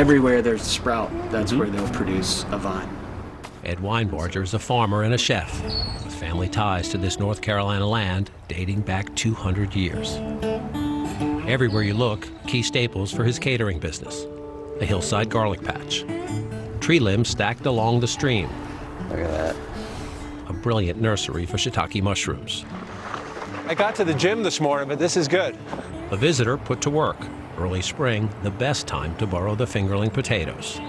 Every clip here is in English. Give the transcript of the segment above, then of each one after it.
Everywhere there's a sprout, that's where they'll produce a vine. Ed Weinbarger is a farmer and a chef with family ties to this North Carolina land dating back 200 years. Everywhere you look, key staples for his catering business. A hillside garlic patch. Tree limbs stacked along the stream. Look at that. A brilliant nursery for shiitake mushrooms. I got to the gym this morning, but this is good. A visitor put to work. Early spring, the best time to borrow the fingerling potatoes.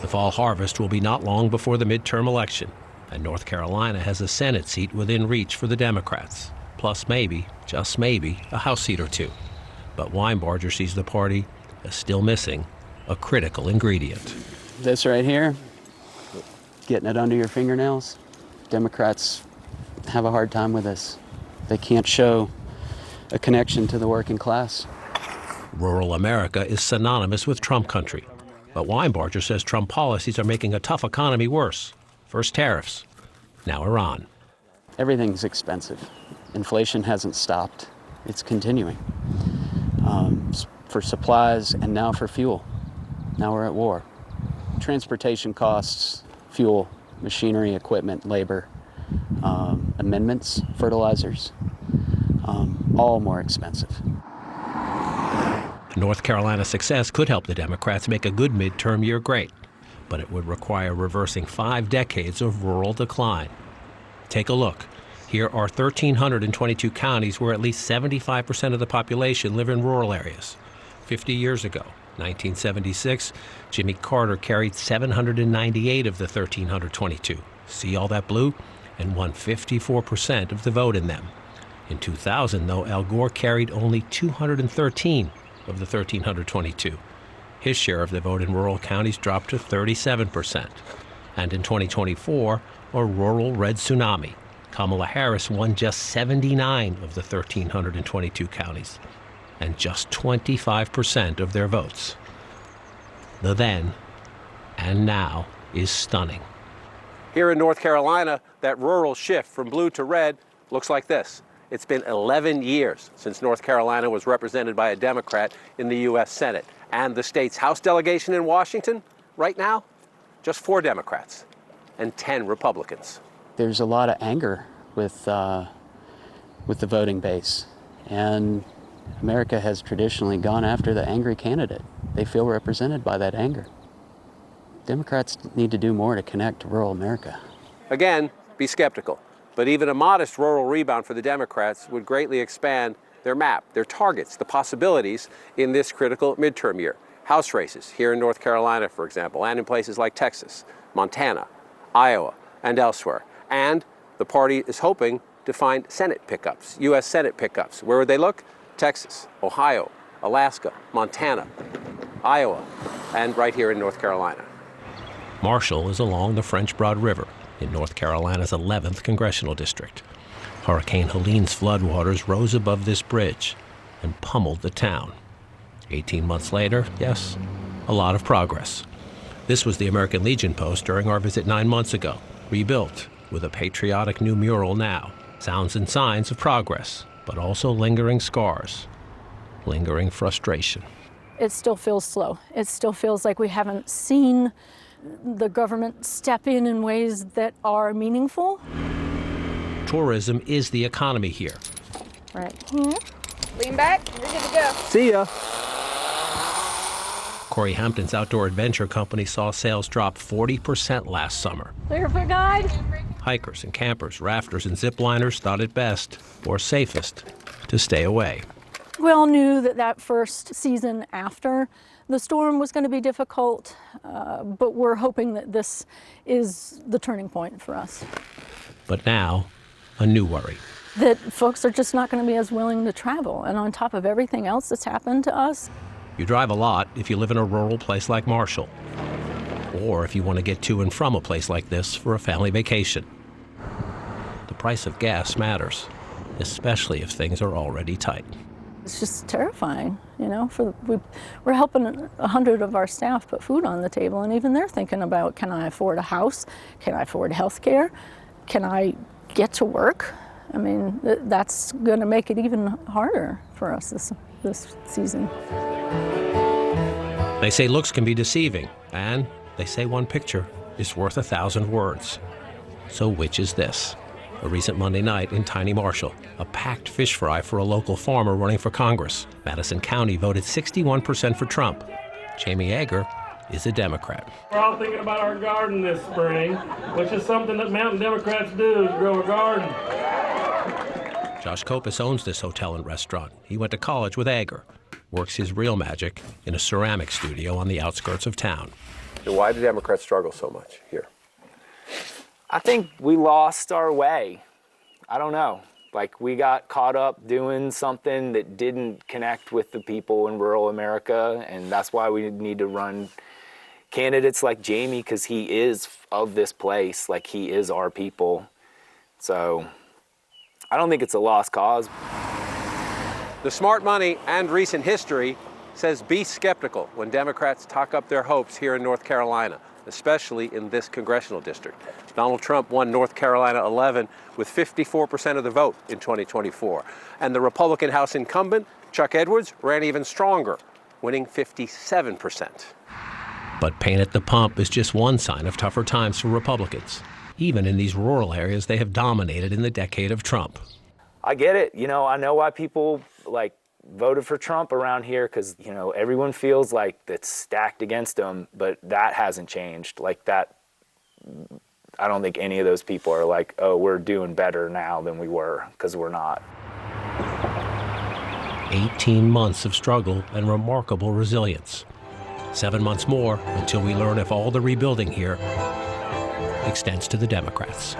The fall harvest will be not long before the midterm election, and North Carolina has a Senate seat within reach for the Democrats, plus maybe, just maybe, a House seat or two. But Weinbarger sees the party as still missing a critical ingredient. This right here, getting it under your fingernails, Democrats have a hard time with this. They can't show a connection to the working class. Rural America is synonymous with Trump country. But Weinbarger says Trump policies are making a tough economy worse. First tariffs, now Iran. Everything's expensive. Inflation hasn't stopped. It's continuing. For supplies and now for fuel. Now we're at war. Transportation costs, fuel, machinery, equipment, labor, amendments, fertilizers, all more expensive. North Carolina's success could help the Democrats make a good midterm year great, but it would require reversing 5 decades of rural decline. Take a look. Here are 1,322 counties where at least 75% of the population live in rural areas. 50 years ago, 1976, Jimmy Carter carried 798 of the 1,322. See all that blue? And won 54% of the vote in them. In 2000, though, Al Gore carried only 213 of the 1,322. His share of the vote in rural counties dropped to 37%. And in 2024, a rural red tsunami. Kamala Harris won just 79 of the 1,322 counties, and just 25% of their votes. The then and now is stunning. Here in North Carolina, that rural shift from blue to red looks like this. It's been 11 years since North Carolina was represented by a Democrat in the U.S. Senate. And the state's House delegation in Washington, right now, just 4 Democrats and 10 Republicans. There's a lot of anger with the voting base. And America has traditionally gone after the angry candidate. They feel represented by that anger. Democrats need to do more to connect to rural America. Again, be skeptical. But even a modest rural rebound for the Democrats would greatly expand their map, their targets, the possibilities in this critical midterm year. House races here in North Carolina, for example, and in places like Texas, Montana, Iowa, and elsewhere. And the party is hoping to find Senate pickups, U.S. Senate pickups. Where would they look? Texas, Ohio, Alaska, Montana, Iowa, and right here in North Carolina. Marshall is along the French Broad River in North Carolina's 11th congressional district. Hurricane Helene's floodwaters rose above this bridge and pummeled the town. 18 months later, yes, a lot of progress. This was the American Legion post during our visit 9 months ago, rebuilt with a patriotic new mural now. Sounds and signs of progress, but also lingering scars, lingering frustration. It still feels slow. It still feels like we haven't seen the government step in ways that are meaningful. Tourism is the economy here. Right. Lean back, you're good to go. See ya. Corey Hampton's outdoor adventure company saw sales drop 40% last summer. Clear for guide. Hikers and campers, rafters and zipliners thought it best, or safest, to stay away. We all knew that first season after the storm was going to be difficult, but we're hoping that this is the turning point for us. But now, a new worry. That folks are just not going to be as willing to travel. And on top of everything else that's happened to us. You drive a lot if you live in a rural place like Marshall, or if you want to get to and from a place like this for a family vacation. The price of gas matters, especially if things are already tight. It's just terrifying, you know. We're helping 100 of our staff put food on the table, and even they're thinking about, can I afford a house? Can I afford health care? Can I get to work? I mean, that's going to make it even harder for us this season. They say looks can be deceiving, and they say one picture is worth 1,000 words. So which is this? A recent Monday night in Tiny Marshall, a packed fish fry for a local farmer running for Congress. Madison County voted 61% for Trump. Jamie Yeager is a Democrat. We're all thinking about our garden this spring, which is something that Mountain Democrats do, is grow a garden. Josh Kopis owns this hotel and restaurant. He went to college with Yeager, works his real magic in a ceramic studio on the outskirts of town. Why do Democrats struggle so much here? I think we lost our way. I don't know. Like, we got caught up doing something that didn't connect with the people in rural America, and that's why we need to run candidates like Jamie, because he is of this place, like he is our people. So I don't think it's a lost cause. The smart money and recent history says be skeptical when Democrats talk up their hopes here in North Carolina, especially in this congressional district. Donald Trump won North Carolina 11 with 54% of the vote in 2024. And the Republican House incumbent, Chuck Edwards, ran even stronger, winning 57%. But pain at the pump is just one sign of tougher times for Republicans. Even in these rural areas they have dominated in the decade of Trump. I get it. You know, I know why people voted for Trump around here, because, you know, everyone feels like it's stacked against them, but that hasn't changed. Like that, I don't think any of those people are like, oh, we're doing better now than we were, because we're not. 18 months of struggle and remarkable resilience. 7 months more until we learn if all the rebuilding here extends to the Democrats.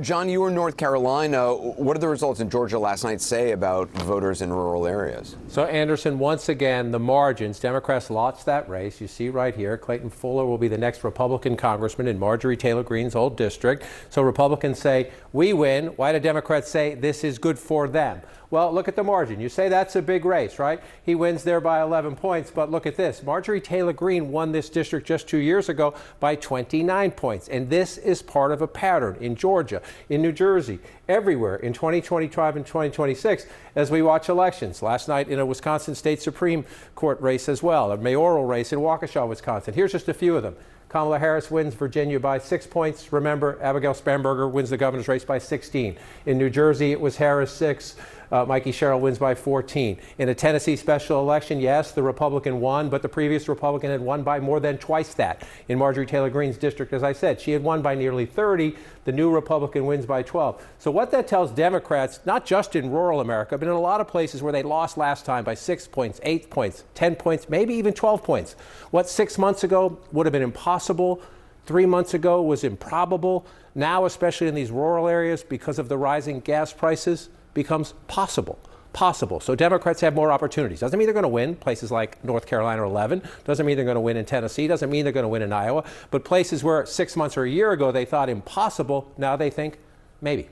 John, you were in North Carolina. What did the results in Georgia last night say about voters in rural areas? So, Anderson, once again, the margins, Democrats lost that race. You see right here, Clayton Fuller will be the next Republican congressman in Marjorie Taylor Greene's old district. So Republicans say, we win. Why do Democrats say this is good for them? Well, look at the margin. You say that's a big race, right? He wins there by 11 points, but look at this. Marjorie Taylor Greene won this district just 2 years ago by 29 points. And this is part of a pattern in Georgia, in New Jersey, everywhere in 2025 and 2026 as we watch elections. Last night in a Wisconsin State Supreme Court race as well, a mayoral race in Waukesha, Wisconsin. Here's just a few of them. Kamala Harris wins Virginia by 6 points. Remember, Abigail Spanberger wins the governor's race by 16. In New Jersey, it was Harris 6. Mikey Sherrill wins by 14. In a Tennessee special election, yes, the Republican won, but the previous Republican had won by more than twice that. In Marjorie Taylor Greene's district, as I said, she had won by nearly 30. The new Republican wins by 12. So what that tells Democrats, not just in rural America, but in a lot of places where they lost last time by 6 points, 8 points, 10 points, maybe even 12 points. What 6 months ago would have been impossible, 3 months ago was improbable. Now, especially in these rural areas, because of the rising gas prices, becomes possible. So Democrats have more opportunities. Doesn't mean they're going to win places like North Carolina 11. Doesn't mean they're going to win in Tennessee. Doesn't mean they're going to win in Iowa. But places where 6 months or a year ago they thought impossible, now they think maybe.